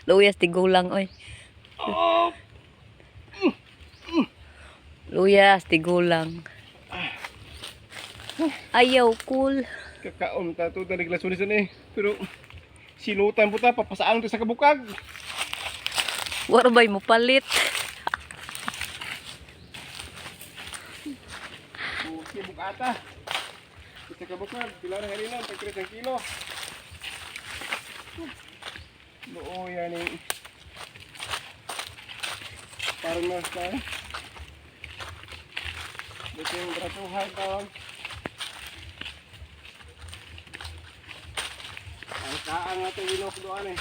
Luyas tigulang oy. Luyas tigulang. Ayaw cool. Kakaon ta to dari glasonis ni. Pero sinutan po ta papasaan to sa kabukag. Wala ba'y mo palit? Okay, bukata. Sa kabukag, pila na harina, pagkira ng kilo. Loo yan eh. Parang mas na. Dito yung gratuhan tawag. Ang kaan natin ilok doon eh.